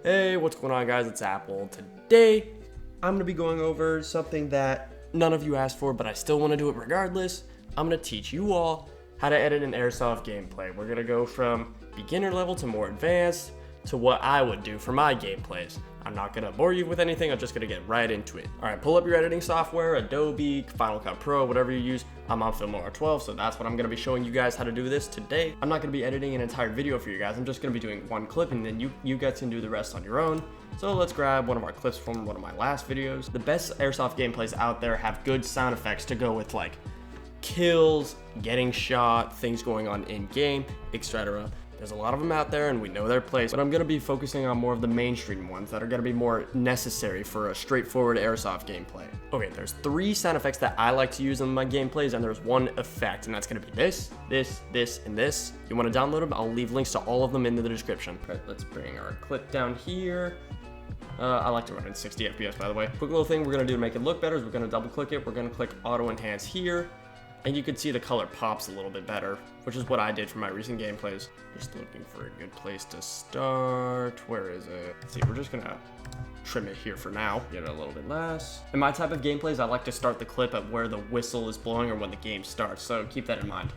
Hey, what's going on, guys? It's Apple. Today, I'm going to be going over something that none of you asked for, but I still want to do it regardless. I'm going to teach you all how to edit an Airsoft gameplay. We're going to go from beginner level to more advanced to what I would do for my gameplays. I'm not going to bore you with anything. I'm just going to get right into it. All right, pull up your editing software, Adobe, Final Cut Pro, whatever you use. I'm on Filmora 12, so that's what I'm going to be showing you guys how to do this today. I'm not going to be editing an entire video for you guys. I'm just going to be doing one clip, and then you guys can do the rest on your own. So let's grab one of our clips from one of my last videos. The best Airsoft gameplays out there have good sound effects to go with, like kills, getting shot, things going on in game, etc. There's a lot of them out there and we know their place, but I'm going to be focusing on more of the mainstream ones that are going to be more necessary for a straightforward Airsoft gameplay. Okay, there's 3 sound effects that I like to use in my gameplays, and there's one effect, and that's going to be this, and this. You want to download them? I'll leave links to all of them in the description. All right, let's bring our clip down here. I like to run in 60 FPS, by the way. Quick little thing we're going to do to make it look better is we're going to double click it. We're going to click auto enhance here. And you can see the color pops a little bit better, which is what I did for my recent gameplays. Just looking for a good place to start. Where is it? Let's see, we're just gonna trim it here for now. Get it a little bit less. In my type of gameplays, I like to start the clip at where the whistle is blowing or when the game starts, so keep that in mind.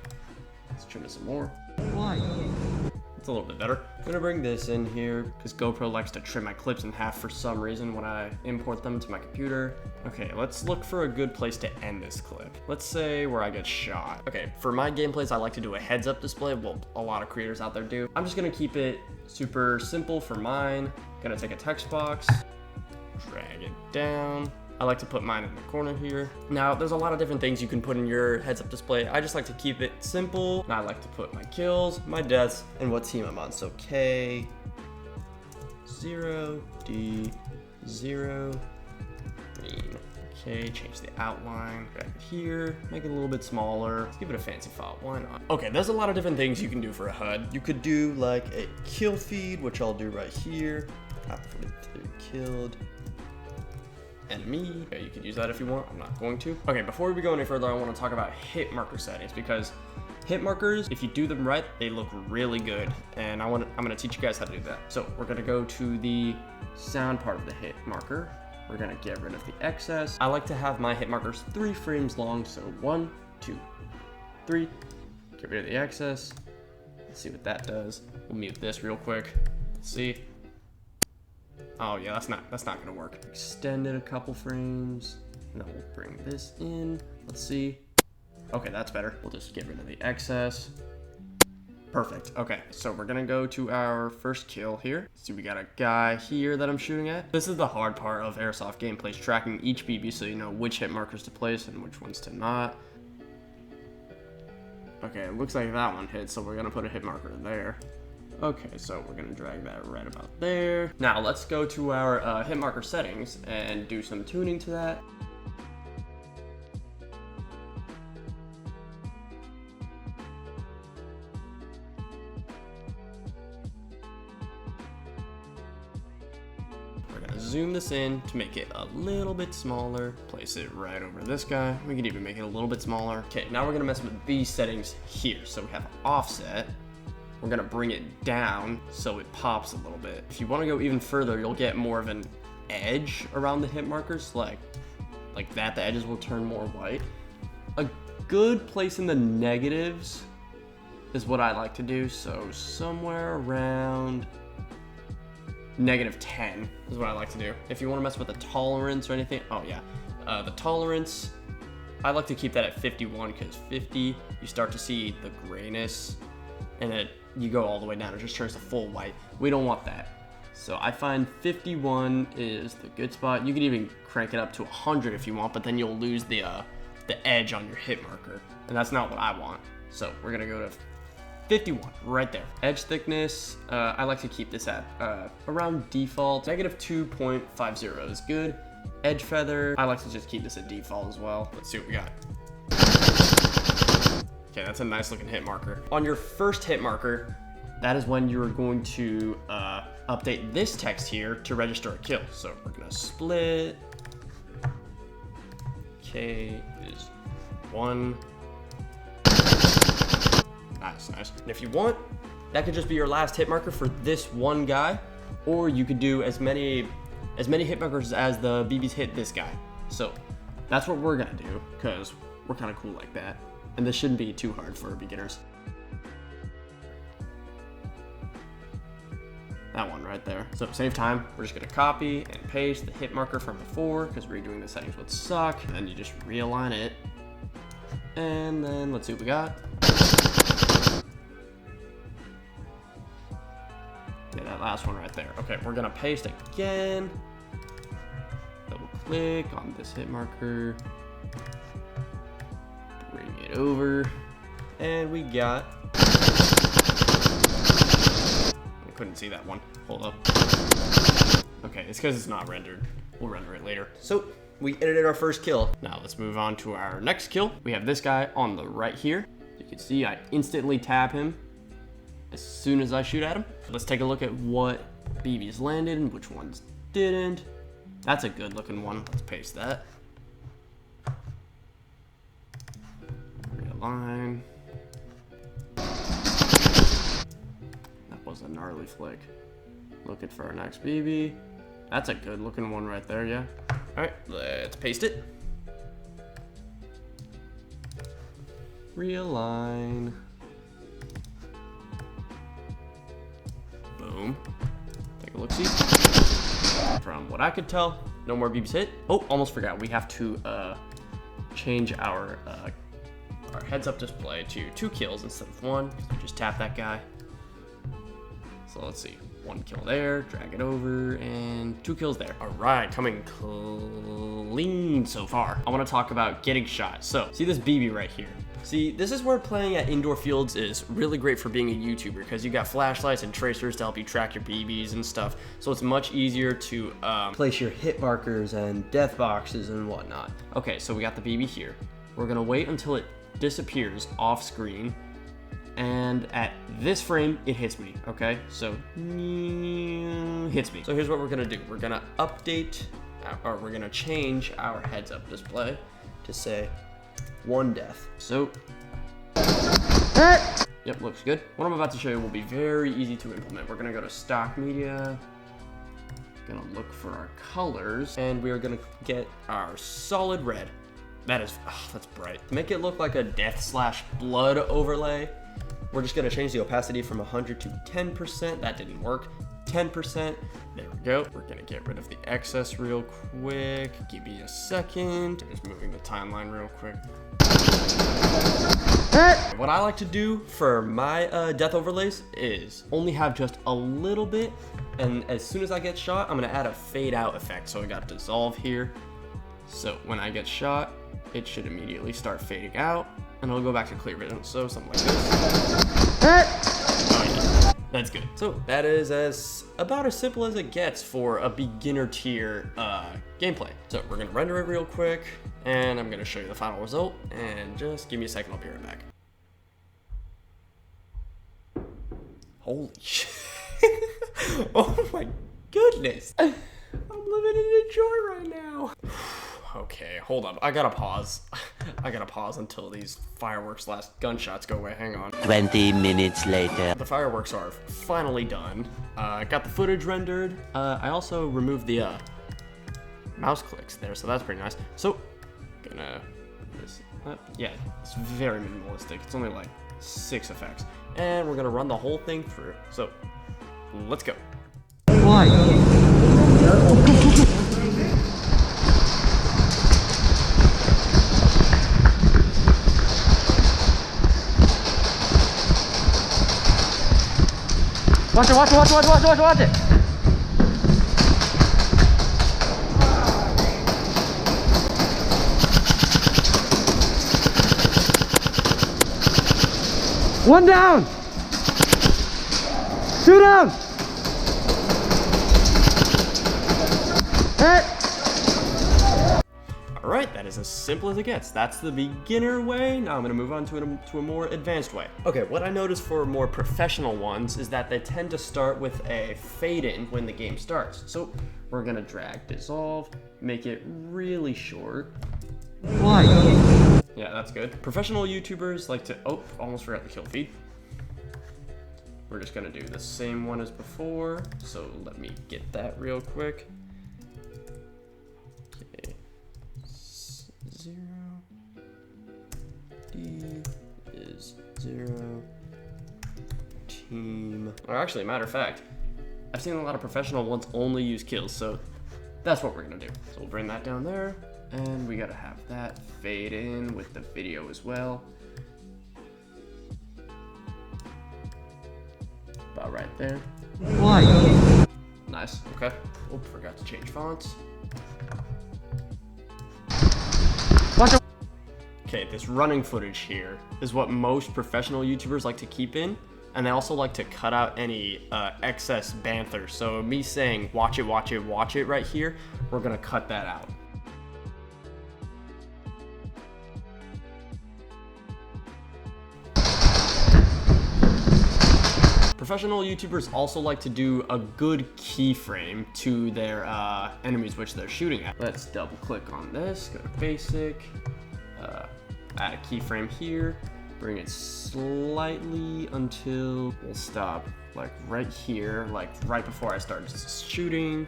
Let's trim it some more. Why? It's a little bit better. I'm gonna bring this in here because GoPro likes to trim my clips in half for some reason when I import them to my computer. Okay, let's look for a good place to end this clip. Let's say where I get shot. Okay, for my gameplays, I like to do a heads up display. Well, a lot of creators out there do. I'm just gonna keep it super simple for mine. Gonna take a text box, drag it down. I like to put mine in the corner here. Now, there's a lot of different things you can put in your heads-up display. I just like to keep it simple. And I like to put my kills, my deaths, and what team I'm on. So K, 0, D, 0, green. Okay, change the outline, drag it here, make it a little bit smaller. Let's give it a fancy font, why not? Okay, there's a lot of different things you can do for a HUD. You could do like a kill feed, which I'll do right here. Top 43 killed. Enemy. Okay, you could use that if you want. I'm not going to. Okay, before we go any further, I want to talk about Hitmarker settings because Hitmarkers, if you do them right, they look really good. And I'm going to teach you guys how to do that. So we're going to go to the sound part of the Hitmarker. We're going to get rid of the excess. I like to have my Hitmarkers 3 frames long. So 1, 2, 3. Get rid of the excess. Let's see what that does. We'll mute this real quick. Let's see. Oh yeah, that's not gonna work. Extend it a couple frames, and then we'll bring this in. Let's see. Okay, that's better. We'll just get rid of the excess. Perfect. Okay, so we're gonna go to our first kill here. See, we got a guy here that I'm shooting at. This is the hard part of Airsoft gameplays, tracking each BB so you know which hit markers to place and which ones to not. Okay, it looks like that one hit, so we're gonna put a hit marker there. Okay, so we're gonna drag that right about there. Now let's go to our Hitmarker settings and do some tuning to that. We're gonna zoom this in to make it a little bit smaller. Place it right over this guy. We can even make it a little bit smaller. Okay, now we're gonna mess with these settings here. So we have offset. We're gonna bring it down so it pops a little bit. If you wanna go even further, you'll get more of an edge around the hit markers, like that. The edges will turn more white. A good place in the negatives is what I like to do. So somewhere around -10 is what I like to do. If you wanna mess with the tolerance or anything, oh yeah. The tolerance, I like to keep that at 51 because 50, you start to see the grayness and you go all the way down, it just turns to full white. We don't want that. So I find 51 is the good spot. You can even crank it up to 100 if you want, but then you'll lose the edge on your hit marker, and that's not what I want. So we're gonna go to 51 right there. Edge thickness, I like to keep this at around default. -2.50 is good. Edge feather, I like to just keep this at default as well. Let's see what we got. Okay, that's a nice looking hit marker. On your first hit marker, that is when you're going to update this text here to register a kill. So we're gonna split. K is 1. Nice. And if you want, that could just be your last hit marker for this one guy. or you could do as many hitmarkers as the BBs hit this guy. So that's what we're gonna do, because we're kind of cool like that, and this shouldn't be too hard for beginners. That one right there. So to save time, we're just gonna copy and paste the hit marker from before, because redoing the settings would suck. And then you just realign it. And then let's see what we got. Yeah, that last one right there. Okay, we're gonna paste again. Double click on this hit marker. Bring it over. And we got... Couldn't see that one. Hold up. Okay, it's because it's not rendered. We'll render it later. So we edited our first kill. Now let's move on to our next kill. We have this guy on the right here. You can see I instantly tab him as soon as I shoot at him. Let's take a look at what BBs landed and which ones didn't. That's a good looking one. Let's paste that. Realign. Was a gnarly flick. Looking for our next BB. That's a good looking one right there, yeah. Alright, let's paste it. Realign. Boom. Take a look, see. From what I could tell, no more BBs hit. Oh, almost forgot. We have to change our heads up display to 2 kills instead of 1. So just tap that guy. So let's see, 1 kill there, drag it over, and 2 kills there. All right, coming clean so far. I wanna talk about getting shot. So, see this BB right here. See, this is where playing at indoor fields is really great for being a YouTuber, because you got flashlights and tracers to help you track your BBs and stuff. So it's much easier to place your hit markers and death boxes and whatnot. Okay, so we got the BB here. We're gonna wait until it disappears off screen. And at this frame, it hits me, okay? So, hits me. So here's what we're gonna do. We're gonna update, or we're gonna change our heads up display to say 1 death. So, yep, looks good. What I'm about to show you will be very easy to implement. We're gonna go to stock media, gonna look for our colors, and we are gonna get our solid red. That is, oh, that's bright. To make it look like a death/blood overlay, we're just gonna change the opacity from 100 to 10%. That didn't work. 10%. There we go. We're gonna get rid of the excess real quick. Give me a second. Just moving the timeline real quick. What I like to do for my death overlays is only have just a little bit, and as soon as I get shot, I'm gonna add a fade out effect. So I got dissolve here. So when I get shot, it should immediately start fading out, and it'll go back to clear vision. So something like this. Oh, yeah. That's good. So that is about as simple as it gets for a beginner tier gameplay. So we're gonna render it real quick, and I'm gonna show you the final result, and just give me a second, I'll be right back. Holy shit. Oh my goodness. I'm living in Detroit right now. Okay, hold on. I gotta pause. I gotta pause until these fireworks last gunshots go away. Hang on. 20 minutes later. The fireworks are finally done. Got the footage rendered. I also removed the mouse clicks there, so that's pretty nice. So, gonna this. Yeah, it's very minimalistic. It's only like 6 effects, and we're gonna run the whole thing through. So, let's go. Why? Watch it, watch it, watch it, watch it, watch it, watch it! One down! 2 down! Hit! Alright, that is as simple as it gets. That's the beginner way. Now I'm gonna move on to a more advanced way. Okay, what I noticed for more professional ones is that they tend to start with a fade in when the game starts. So we're gonna drag dissolve, make it really short. Why? Yeah, that's good. Professional YouTubers like to, oh, almost forgot the kill feed. we're just gonna do the same one as before. So let me get that real quick. Okay, 0, D is 0, team. Or actually, matter of fact, I've seen a lot of professional ones only use kills, so that's what we're gonna do. So we'll bring that down there, and we gotta have that fade in with the video as well. About right there. Why? Nice, okay. Oh, forgot to change fonts. Watch out! Okay, this running footage here is what most professional YouTubers like to keep in, and they also like to cut out any excess banter. So me saying, watch it, watch it, watch it right here, we're gonna cut that out. Professional YouTubers also like to do a good keyframe to their enemies which they're shooting at. Let's double click on this, go to basic, add a keyframe here, bring it slightly until we'll stop like right here, like right before I start shooting.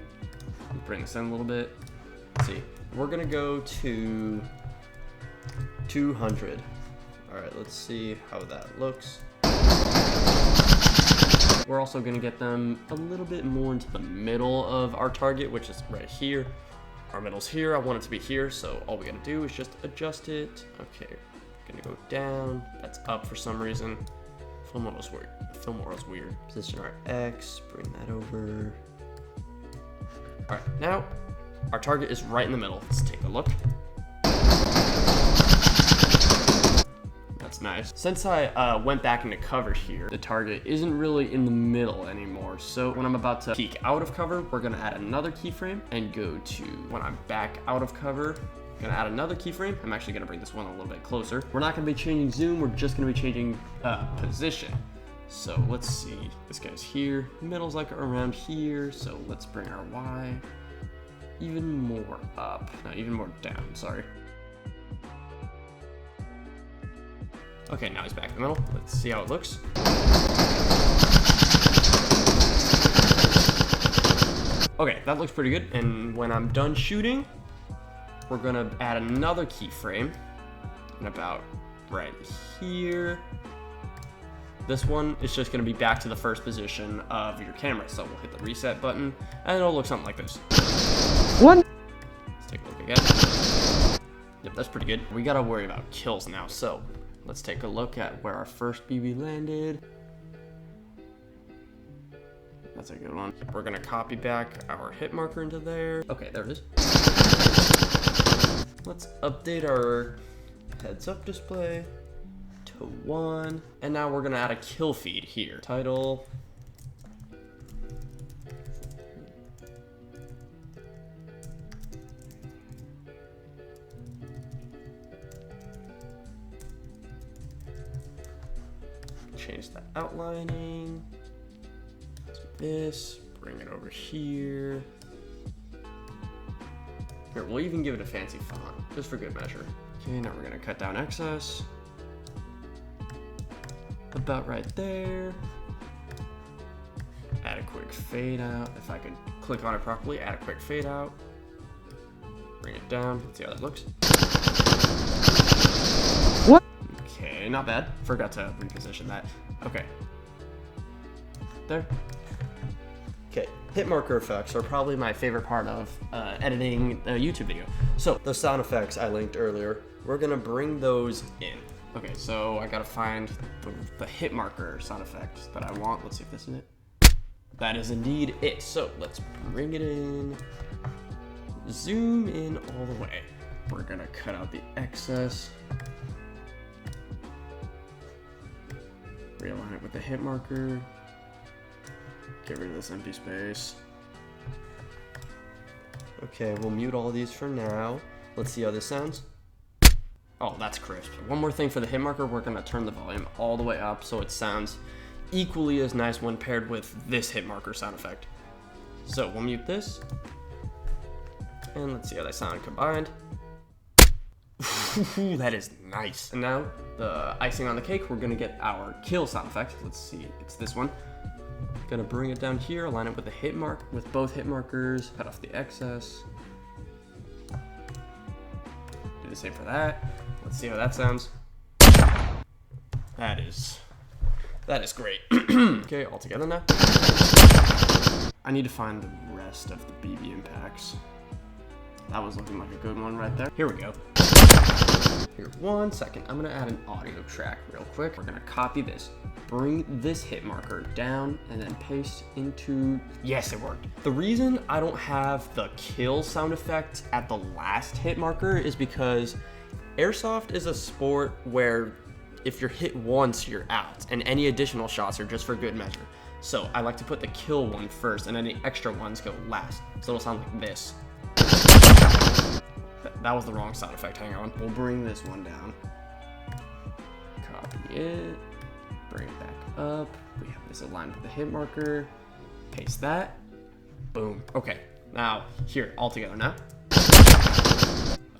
Bring this in a little bit. Let's see, we're gonna go to 200. All right, let's see how that looks. We're also gonna get them a little bit more into the middle of our target, which is right here. Our middle's here, I want it to be here, so all we gotta do is just adjust it. Okay, gonna go down, that's up for some reason. Film model's weird. Film model's weird. Position our X, bring that over. All right, now our target is right in the middle. Let's take a look. That's nice. Since I went back into cover here, the target isn't really in the middle anymore. So when I'm about to peek out of cover, we're gonna add another keyframe and go to when I'm back out of cover. I'm gonna add another keyframe. I'm actually gonna bring this one a little bit closer. We're not gonna be changing zoom, we're just gonna be changing position. So let's see, this guy's here, middle's like around here. So let's bring our Y even more up, no, even more down, sorry. Okay, now he's back in the middle. Let's see how it looks. Okay, that looks pretty good. And when I'm done shooting, we're gonna add another keyframe. And about right here. This one is just gonna be back to the first position of your camera. So we'll hit the reset button, and it'll look something like this. One. Let's take a look again. Yep, that's pretty good. We gotta worry about kills now, so let's take a look at where our first BB landed. That's a good one. We're gonna copy back our hit marker into there. Okay, there it is. Let's update our heads up display to 1. And now we're gonna add a kill feed here. Title. Change the outlining. Let's do this, bring it over here. Here, we'll even give it a fancy font, just for good measure. Okay, now we're gonna cut down excess. About right there. Add a quick fade out. If I could click on it properly, add a quick fade out. Bring it down, let's see how that looks. What? Okay, not bad. Forgot to reposition that. Okay. There. Okay, Hitmarker effects are probably my favorite part of editing a YouTube video. So, the sound effects I linked earlier, we're gonna bring those in. Okay, so I gotta find the Hitmarker sound effect that I want. Let's see if this is it. That is indeed it. So, let's bring it in. Zoom in all the way. We're gonna cut out the excess. Realign it with the hit marker. Get rid of this empty space. Okay, we'll mute all these for now. Let's see how this sounds. Oh, that's crisp. One more thing for the hit marker, we're gonna turn the volume all the way up so it sounds equally as nice when paired with this hit marker sound effect. So we'll mute this. And let's see how they sound combined. That is nice. And now the icing on the cake, we're gonna get our kill sound effect. Let's see, it's this one. Gonna bring it down here, align it with the hit mark, with both hit markers, cut off the excess. Do the same for that. Let's see how that sounds. That is great. Okay, all together now. I need to find the rest of the BB impacts. That was looking like a good one right there. Here we go. Here, 1 second. I'm gonna add an audio track real quick. We're gonna copy this, bring this hit marker down, and then paste into, yes, it worked. The reason I don't have the kill sound effect at the last hit marker is because Airsoft is a sport where if you're hit once, you're out, and any additional shots are just for good measure. So I like to put the kill one first, and any extra ones go last. So it'll sound like this. That was the wrong sound effect, hang on. We'll bring this one down. Copy it, bring it back up. We have this aligned with the hit marker. Paste that, boom. Okay, now here, all together now.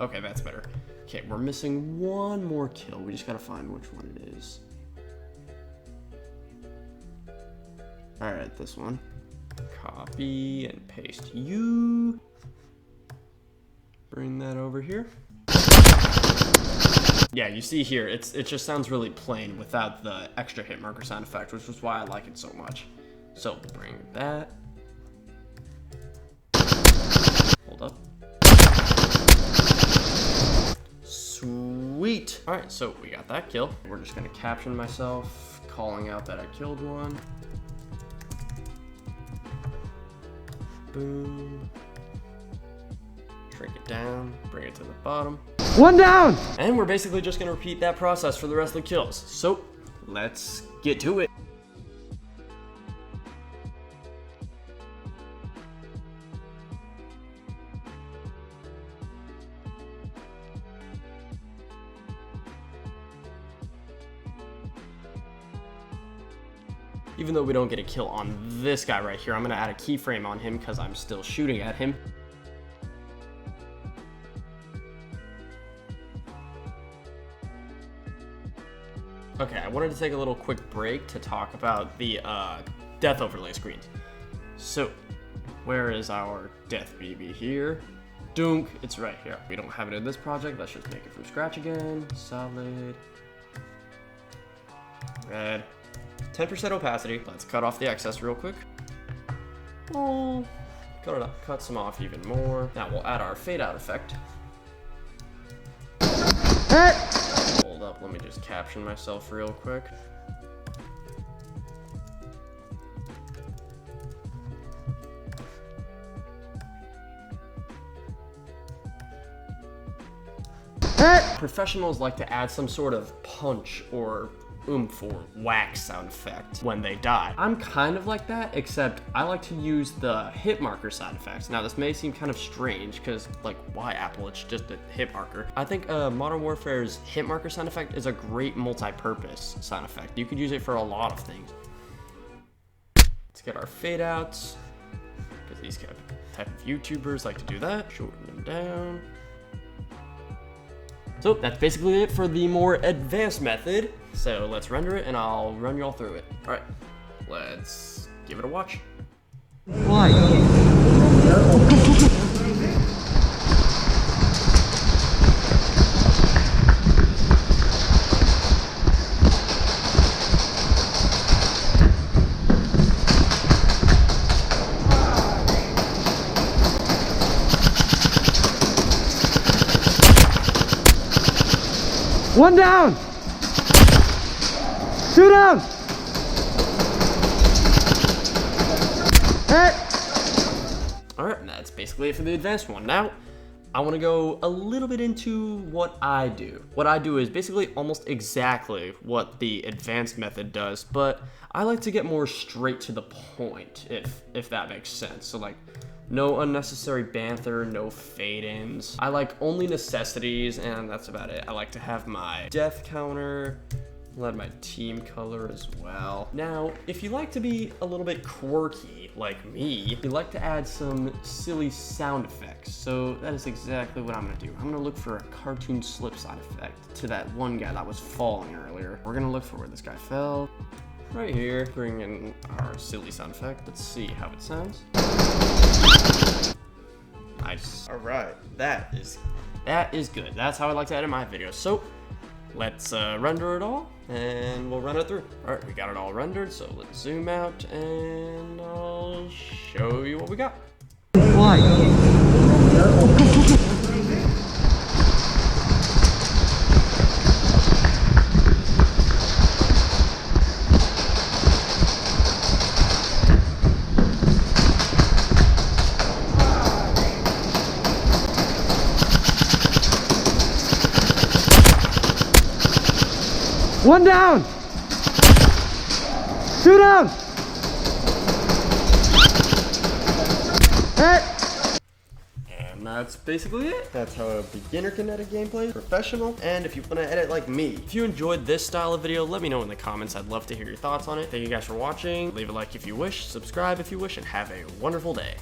Okay, that's better. Okay, we're missing one more kill. We just gotta find which one it is. All right, this one. Copy and paste you. Bring that over here. Yeah, you see here, it just sounds really plain without the extra hit marker sound effect, which is why I like it so much. So bring that. Hold up. Sweet. All right, so we got that kill. We're just gonna caption myself, calling out that I killed one. Boom. Shrink it down, bring it to the bottom. One down! And we're basically just gonna repeat that process for the rest of the kills. So, let's get to it. Even though we don't get a kill on this guy right here, I'm gonna add a keyframe on him because I'm still shooting at him. Okay, I wanted to take a little quick break to talk about the death overlay screens. So, where is our death BB here? Dunk, it's right here. We don't have it in this project, let's just make it from scratch again. Solid. Red. 10% opacity. Let's cut off the excess real quick. Oh, cut some off even more. Now we'll add our fade out effect. Hold up, let me just caption myself real quick. Professionals like to add some sort of punch or oomph or whack sound effect when they die. I'm kind of like that, except I like to use the Hitmarker sound effects. Now this may seem kind of strange because like, why Apple? It's just a hit marker. I think Modern Warfare's Hitmarker sound effect is a great multi-purpose sound effect. You could use it for a lot of things. Let's get our fade outs, because these type of YouTubers like to do that. Shorten them down. So that's basically it for the more advanced method. So let's render it and I'll run you all through it. All right, let's give it a watch. Why? One down! Two down! Hey! Alright, and that's basically it for the advanced one. Now, I want to go a little bit into what I do. What I do is basically almost exactly what the advanced method does, but I like to get more straight to the point, if that makes sense. So like, no unnecessary banter, no fade-ins. I like only necessities, and that's about it. I like to have my death counter I'll add my team color as well. Now, if you like to be a little bit quirky like me, you like to add some silly sound effects. So that is exactly what I'm gonna do. I'm gonna look for a cartoon slip sound effect to that one guy that was falling earlier. We're gonna look for where this guy fell. Right here, bring in our silly sound effect. Let's see how it sounds. Nice. All right, that is good. That's how I like to edit my videos. So let's render it all, and we'll run it through. All right, we got it all rendered, so let's zoom out, and I'll show you what we got. Why? One down! Two down! Hit! And that's basically it. That's how a beginner can edit gameplay, professional, and if you want to edit like me. If you enjoyed this style of video, let me know in the comments. I'd love to hear your thoughts on it. Thank you guys for watching. Leave a like if you wish, subscribe if you wish, and have a wonderful day.